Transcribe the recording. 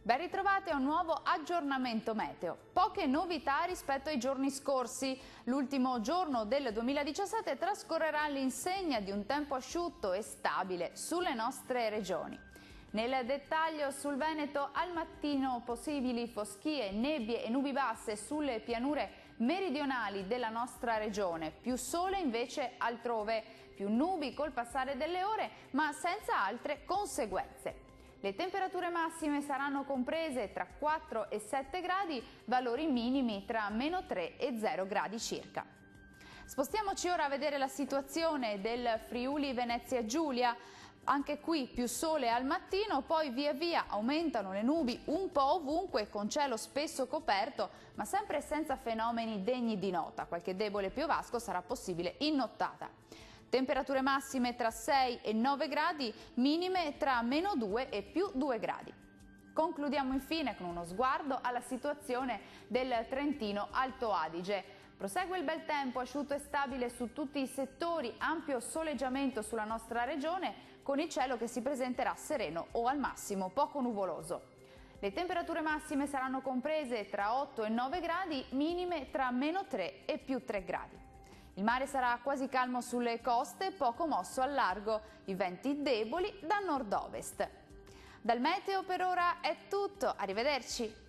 Ben ritrovati a un nuovo aggiornamento meteo. Poche novità rispetto ai giorni scorsi. L'ultimo giorno del 2017 trascorrerà all'insegna di un tempo asciutto e stabile sulle nostre regioni. Nel dettaglio, sul Veneto al mattino possibili foschie, nebbie e nubi basse sulle pianure meridionali della nostra regione, più sole invece altrove, più nubi col passare delle ore ma senza altre conseguenze. Le temperature massime saranno comprese tra 4 e 7 gradi, valori minimi tra -3 e 0 gradi circa. Spostiamoci ora a vedere la situazione del Friuli Venezia Giulia. Anche qui più sole al mattino, poi via via aumentano le nubi un po' ovunque con cielo spesso coperto, ma sempre senza fenomeni degni di nota. Qualche debole piovasco sarà possibile in nottata. Temperature massime tra 6 e 9 gradi, minime tra -2 e più 2 gradi. Concludiamo infine con uno sguardo alla situazione del Trentino Alto Adige. Prosegue il bel tempo, asciutto e stabile su tutti i settori, ampio soleggiamento sulla nostra regione, con il cielo che si presenterà sereno o al massimo poco nuvoloso. Le temperature massime saranno comprese tra 8 e 9 gradi, minime tra -3 e più 3 gradi. Il mare sarà quasi calmo sulle coste, poco mosso al largo, i venti deboli da nord-ovest. Dal meteo per ora è tutto, arrivederci!